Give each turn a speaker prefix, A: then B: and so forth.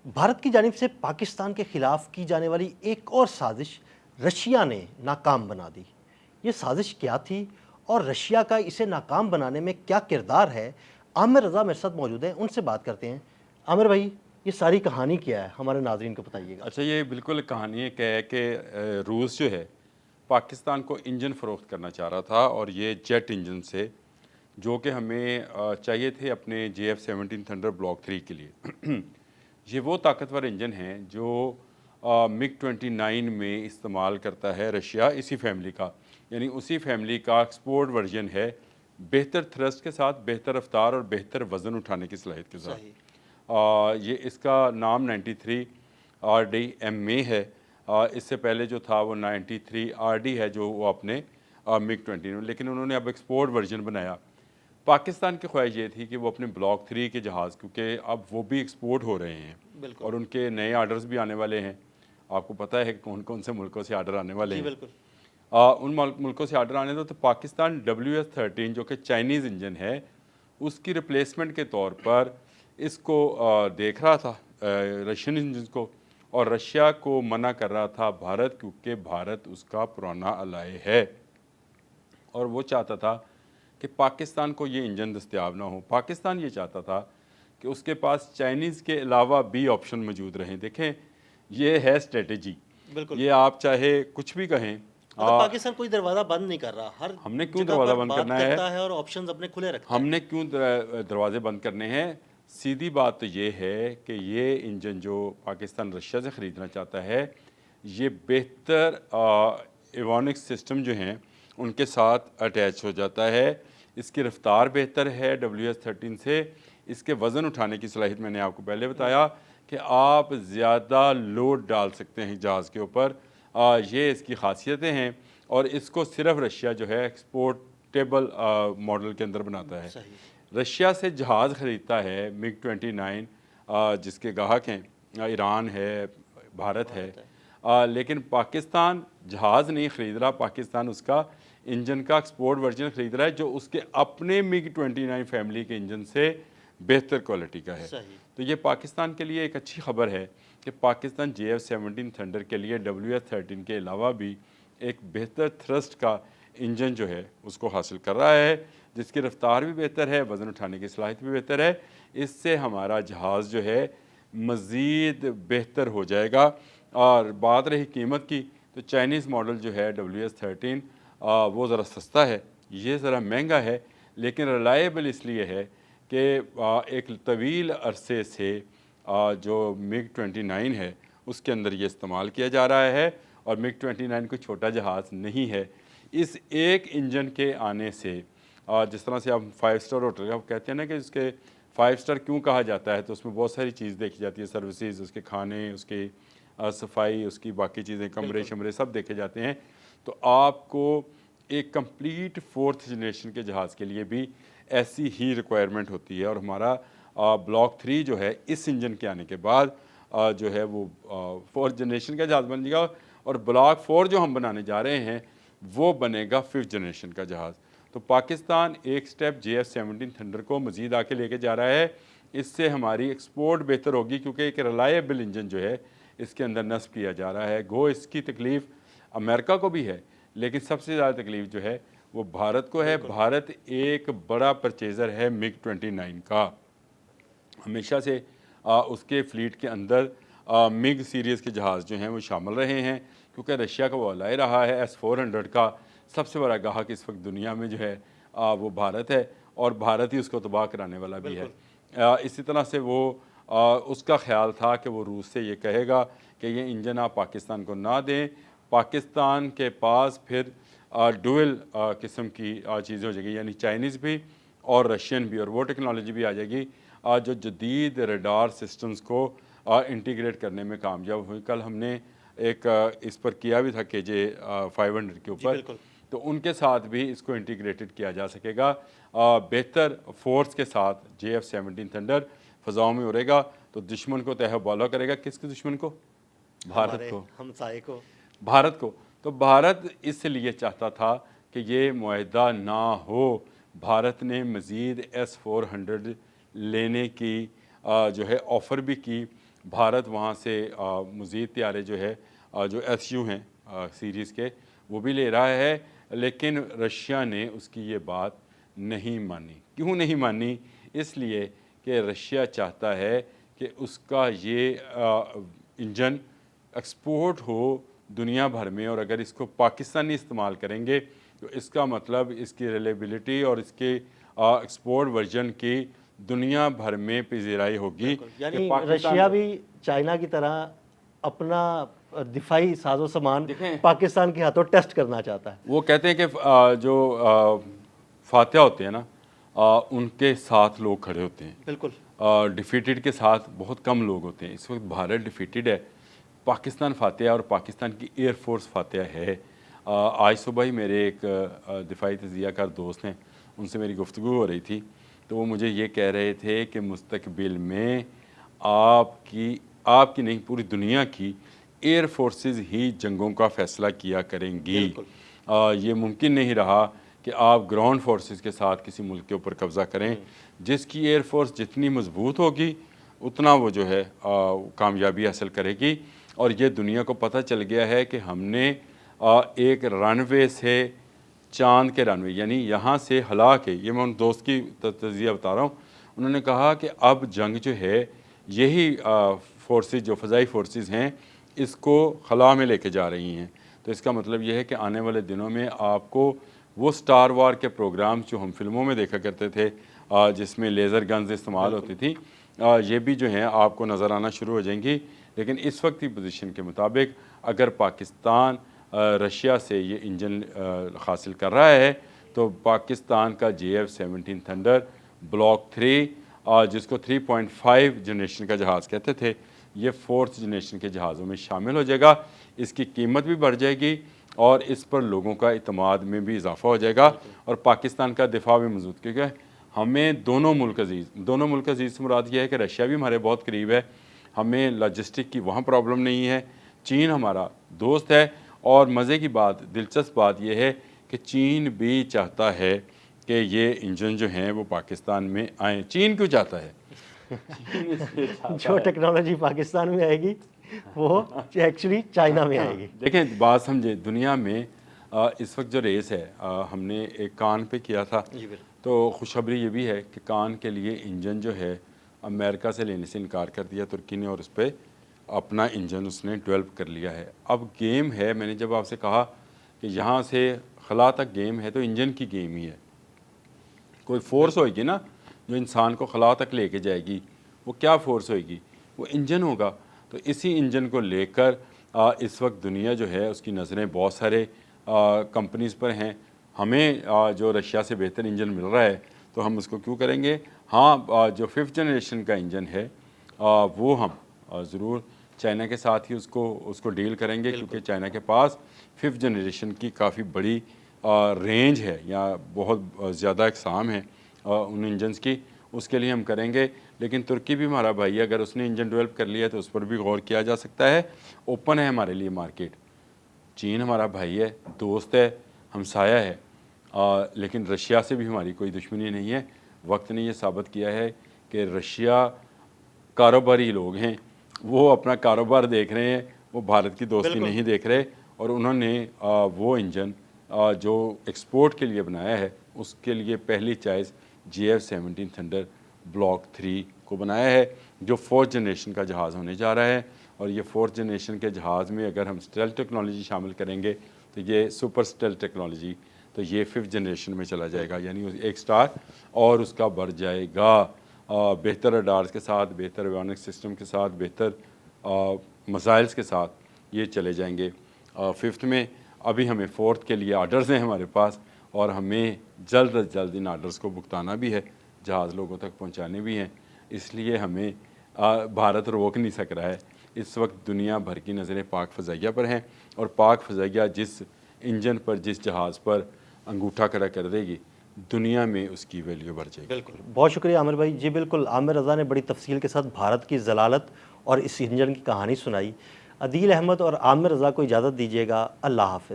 A: भारत की जानिब से पाकिस्तान के खिलाफ की जाने वाली एक और साजिश रशिया ने नाकाम बना दी। ये साजिश क्या थी और रशिया का इसे नाकाम बनाने में क्या किरदार है? आमिर रज़ा मेरे साथ मौजूद हैं, उनसे बात करते हैं। आमिर भाई, ये सारी कहानी क्या है? हमारे नाज़रीन को बताइएगा।
B: अच्छा, ये बिल्कुल कहानी एक है कि रूस जो है पाकिस्तान को इंजन फ़रोख्त करना चाह रहा था, और ये जेट इंजन से जो कि हमें चाहिए थे अपने JF-17 थंडर ब्लॉक 3 के लिए। ये वो ताकतवर इंजन हैं जो MiG-29 में इस्तेमाल करता है रशिया, इसी फैमिली का, यानी उसी फैमिली का एक्सपोर्ट वर्जन है, बेहतर थ्रस्ट के साथ, बेहतर रफ्तार और बेहतर वज़न उठाने की सलाहियत के साथ।
A: सही।
B: ये इसका नाम 93 RDMA है। इससे पहले जो था वो 93 RD है, जो वो अपने MiG-20 में, लेकिन उन्होंने अब एक्सपोर्ट वर्जन बनाया। पाकिस्तान की ख्वाहिश ये थी कि वो अपने ब्लॉक 3 के जहाज़, क्योंकि अब वो भी एक्सपोर्ट हो रहे हैं
A: बिल्कुल।
B: और उनके नए आर्डर्स भी आने वाले हैं। आपको पता है कि कौन कौन से मुल्कों से आर्डर आने वाले
A: जी,
B: हैं।
A: बिल्कुल।
B: उन मुल्कों से आर्डर आने दो, तो पाकिस्तान WS-13 जो कि चाइनीज़ इंजन है, उसकी रिप्लेसमेंट के तौर पर इसको देख रहा था, रशियन इंजन को, और रशिया को मना कर रहा था भारत, क्योंकि भारत उसका पुराना अलाय है और वो चाहता था कि पाकिस्तान को ये इंजन दस्तयाब ना हो। पाकिस्तान ये चाहता था कि उसके पास चाइनीज़ के अलावा भी ऑप्शन मौजूद रहें। देखें, ये है स्ट्रेटजी।
A: बिल्कुल।
B: ये आप चाहे कुछ भी कहें,
A: मतलब पाकिस्तान कोई दरवाज़ा बंद नहीं कर रहा, हर
B: हमने क्यों
A: जगह
B: दरवाज़ा
A: पर
B: बंद
A: बात
B: करना है,
A: करता है और ऑप्शंस अपने खुले रखता है।
B: हमने क्यों दरवाज़े बंद करने हैं? सीधी बात तो ये है कि ये इंजन जो पाकिस्तान रशिया से ख़रीदना चाहता है, ये बेहतर एवियोनिक्स सिस्टम जो हैं उनके साथ अटैच हो जाता है। इसकी रफ्तार बेहतर है WS-13 से। इसके वज़न उठाने की सलाहियत मैंने आपको पहले बताया कि आप ज़्यादा लोड डाल सकते हैं जहाज़ के ऊपर। ये इसकी ख़ासियतें हैं, और इसको सिर्फ रशिया जो है एक्सपोर्टेबल मॉडल के अंदर बनाता है।
A: सही।
B: रशिया से जहाज़ ख़रीदता है MiG-29, जिसके गाहक हैं ईरान है, भारत है।
A: भारत है।
B: लेकिन पाकिस्तान जहाज़ नहीं ख़रीद रहा, पाकिस्तान उसका इंजन का एक्सपोर्ट वर्जन ख़रीद रहा है, जो उसके अपने MiG-29 फैमिली के इंजन से बेहतर क्वालिटी का है।
A: सही।
B: तो ये पाकिस्तान के लिए एक अच्छी खबर है कि पाकिस्तान JF-17 थंडर के लिए WS-13 के अलावा भी एक बेहतर थ्रस्ट का इंजन जो है उसको हासिल कर रहा है, जिसकी रफ्तार भी बेहतर है, वज़न उठाने की सलाहियत भी बेहतर है। इससे हमारा जहाज़ जो है मज़ीद बेहतर हो जाएगा। और बात रही कीमत की, तो चाइनीज़ मॉडल जो है WS-13 वो ज़रा सस्ता है, ये ज़रा महंगा है, लेकिन रिलायबल इसलिए है कि एक तवील अरसे से जो MiG-29 है उसके अंदर ये इस्तेमाल किया जा रहा है, और MiG-29 कोई छोटा जहाज़ नहीं है। इस एक इंजन के आने से जिस तरह से आप 5 स्टार होटल का कहते हैं ना कि उसके 5 स्टार क्यों कहा जाता है, तो उसमें बहुत सारी चीज़ देखी जाती है, सर्विसेज, उसके खाने, उसकी सफाई, उसकी बाकी चीज़ें, कमरे
A: बिल्कुल।
B: शमरे सब देखे जाते हैं। तो आपको एक कंप्लीट 4th जनरेशन के जहाज़ के लिए भी ऐसी ही रिक्वायरमेंट होती है, और हमारा ब्लॉक 3 जो है इस इंजन के आने के बाद जो है वो 4th जनरेशन का जहाज़ बन जाएगा, और ब्लॉक 4 जो हम बनाने जा रहे हैं वो बनेगा 5th जनरेशन का जहाज़। तो पाकिस्तान एक स्टेप JF-17 थंडर को मज़ीद आके लेके जा रहा है। इससे हमारी एक्सपोर्ट बेहतर होगी, क्योंकि एक रिलायबल इंजन जो है इसके अंदर नस्ब किया जा रहा है। गो इसकी तकलीफ़ अमेरिका को भी है, लेकिन सबसे ज़्यादा तकलीफ़ जो है वो भारत को है।
A: बिल्कुल।
B: भारत एक बड़ा परचेज़र है MiG-29 का, हमेशा से उसके फ़्लीट के अंदर मिग सीरीज़ के जहाज़ जो हैं वो शामिल रहे हैं, क्योंकि रशिया का वो अलाय रहा है। S-400 का सबसे बड़ा गाहक इस वक्त दुनिया में जो है वो भारत है, और भारत ही उसको तबाह कराने वाला भी है।
A: बिल्कुल।
B: इसी तरह से वो उसका ख़्याल था कि वो रूस से ये कहेगा कि ये इंजन आप पाकिस्तान को ना दें। पाकिस्तान के पास फिर डुअल किस्म की चीज़ें हो जाएगी, यानी चाइनीज़ भी और रशियन भी, और वो टेक्नोलॉजी भी आ जाएगी जो जदीद रडार सिस्टम्स को इंटीग्रेट करने में कामयाब हुई। कल हमने एक इस पर किया भी था KJ-500 के
A: जी,
B: ऊपर,
A: बिल्कुल।
B: तो उनके साथ भी इसको इंटीग्रेटेड किया जा सकेगा। बेहतर फोर्स के साथ JF-17 थंडर फ़ज़ाओं में उड़ेगा, तो दुश्मन को तह बाला करेगा। किसके दुश्मन को? भारत
A: हमारे
B: को।
A: हमसाये को।
B: भारत को। तो भारत इसलिए चाहता था कि ये मुआहदा ना हो। भारत ने मज़ीद S-400 लेने की जो है ऑफ़र भी की। بھارت وہاں سے مزید طیارے جو ہے جو SU ہیں سیریز کے وہ بھی لے رہا ہے، لیکن رشیا نے اس کی یہ بات نہیں مانی۔ کیوں نہیں مانی؟ اس لیے کہ رشیا چاہتا ہے کہ اس کا یہ انجن ایکسپورٹ ہو دنیا بھر میں، اور اگر اس کو پاکستانی استعمال کریں گے تو اس کا مطلب اس کی ریلیبلٹی اور اس کے ایکسپورٹ ورژن کی دنیا بھر میں پذیرائی ہوگی۔
A: یعنی رشیا بھی چائنا کی طرح اپنا دفاعی ساز و سامان پاکستان کے ہاتھوں ٹیسٹ کرنا چاہتا ہے۔
B: وہ کہتے ہیں کہ جو فاتح ہوتے ہیں نا ان کے ساتھ لوگ کھڑے ہوتے ہیں،
A: بالکل
B: ڈیفیٹڈ کے ساتھ بہت کم لوگ ہوتے ہیں۔ اس وقت بھارت ڈیفیٹڈ ہے، پاکستان فاتح ہے، اور پاکستان کی ایئر فورس فاتح ہے۔ آج صبح ہی میرے ایک دفاعی تجزیہ کار دوست ہیں، ان سے میری گفتگو ہو رہی تھی، تو وہ مجھے یہ کہہ رہے تھے کہ مستقبل میں آپ کی نہیں پوری دنیا کی ایئر فورسز ہی جنگوں کا فیصلہ کیا کریں گی۔ یہ ممکن نہیں رہا کہ آپ گراؤنڈ فورسز کے ساتھ کسی ملک کے اوپر قبضہ کریں۔ جس کی ایئر فورس جتنی مضبوط ہوگی اتنا وہ جو ہے کامیابی حاصل کرے گی۔ اور یہ دنیا کو پتہ چل گیا ہے کہ ہم نے ایک رن وے سے چاند کے رن وے، یعنی یہاں سے ہلا کے، یہ میں ان دوست کی تجزیہ بتا رہا ہوں، انہوں نے کہا کہ اب جنگ جو ہے یہی فورسز جو فضائی فورسز ہیں اس کو خلا میں لے کے جا رہی ہیں۔ تو اس کا مطلب یہ ہے کہ آنے والے دنوں میں آپ کو وہ سٹار وار کے پروگرامز جو ہم فلموں میں دیکھا کرتے تھے جس میں لیزر گنز استعمال ہوتی تھی، یہ بھی جو ہیں آپ کو نظر آنا شروع ہو جائیں گی۔ لیکن اس وقت کی پوزیشن کے مطابق اگر پاکستان رشیا سے یہ انجن حاصل کر رہا ہے تو پاکستان کا JF-17 تھنڈر بلاک 3 جس کو 3.5 جنریشن کا جہاز کہتے تھے، یہ 4th جنریشن کے جہازوں میں شامل ہو جائے گا۔ اس کی قیمت بھی بڑھ جائے گی اور اس پر لوگوں کا اعتماد میں بھی اضافہ ہو جائے گا، اور پاکستان کا دفاع بھی مضبوط، کیونکہ ہمیں دونوں ملک عزیز سے مراد یہ ہے کہ رشیا بھی ہمارے بہت قریب ہے، ہمیں لاجسٹک کی وہاں پرابلم نہیں ہے، چین ہمارا دوست ہے، اور مزے کی بات، دلچسپ بات یہ ہے کہ چین بھی چاہتا ہے کہ یہ انجن جو ہیں وہ پاکستان میں آئیں۔ چین کیوں چاہتا ہے؟
A: جو ٹیکنالوجی پاکستان میں آئے گی وہ ایکچولی چائنا میں آئے گی۔
B: دیکھیں بات سمجھے، دنیا میں اس وقت جو ریس ہے ہم نے ایک کان پہ کیا تھا، تو خوشخبری یہ بھی ہے کہ کان کے لیے انجن جو ہے امریکہ سے لینے سے انکار کر دیا ترکی نے، اور اس پہ اپنا انجن اس نے ڈیولپ کر لیا ہے۔ اب گیم ہے، میں نے جب آپ سے کہا کہ یہاں سے خلا تک گیم ہے تو انجن کی گیم ہی ہے۔ کوئی فورس ہوئے گی نا جو انسان کو خلا تک لے کے جائے گی، وہ کیا فورس ہوئے گی؟ وہ انجن ہوگا۔ تو اسی انجن کو لے کر اس وقت دنیا جو ہے اس کی نظریں بہت سارے کمپنیز پر ہیں۔ ہمیں جو رشیا سے بہتر انجن مل رہا ہے تو ہم اس کو کیوں کریں گے؟ ہاں جو 5th جنریشن کا انجن ہے وہ ہم ضرور چائنا کے ساتھ ہی اس کو ڈیل کریں گے، کیونکہ چائنا کے پاس 5th جنریشن کی کافی بڑی رینج ہے یا بہت زیادہ اقسام ہیں ان انجنز کی، اس کے لیے ہم کریں گے۔ لیکن ترکی بھی ہمارا بھائی ہے، اگر اس نے انجن ڈیولپ کر لیا ہے تو اس پر بھی غور کیا جا سکتا ہے۔ اوپن ہے ہمارے لیے مارکیٹ۔ چین ہمارا بھائی ہے، دوست ہے، ہمسایہ ہے، لیکن رشیا سے بھی ہماری کوئی دشمنی نہیں ہے۔ وقت نے یہ ثابت کیا ہے کہ رشیا کاروباری لوگ ہیں، وہ اپنا کاروبار دیکھ رہے ہیں، وہ بھارت کی دوستی نہیں دیکھ رہے، اور انہوں نے وہ انجن جو ایکسپورٹ کے لیے بنایا ہے اس کے لیے پہلی چوائس JF-17 تھنڈر بلاک 3 کو بنایا ہے، جو 4th جنریشن کا جہاز ہونے جا رہا ہے۔ اور یہ 4th جنریشن کے جہاز میں اگر ہم اسٹیلتھ ٹیکنالوجی شامل کریں گے تو یہ سپر اسٹیلتھ ٹیکنالوجی، تو یہ 5th جنریشن میں چلا جائے گا، یعنی ایک سٹار اور اس کا بڑھ جائے گا، بہتر رڈارز کے ساتھ، بہتر ایویونک سسٹم کے ساتھ، بہتر مسائلز کے ساتھ یہ چلے جائیں گے 5th میں۔ ابھی ہمیں 4th کے لیے آرڈرز ہیں ہمارے پاس، اور ہمیں جلد از جلد ان آرڈرز کو بھگتانا بھی ہے، جہاز لوگوں تک پہنچانے بھی ہیں۔ اس لیے ہمیں بھارت روک نہیں سک رہا ہے۔ اس وقت دنیا بھر کی نظریں پاک فضائیہ پر ہیں، اور پاک فضائیہ جس انجن پر، جس جہاز پر انگوٹھا کھڑا کر دے گی، دنیا میں اس کی ویلیو بڑھ جائے گی۔
A: بالکل، بہت شکریہ عامر بھائی۔ جی بالکل، عامر رضا نے بڑی تفصیل کے ساتھ بھارت کی ضلالت اور اس انجن کی کہانی سنائی۔ عدیل احمد اور عامر رضا کو اجازت دیجیے گا، اللہ حافظ۔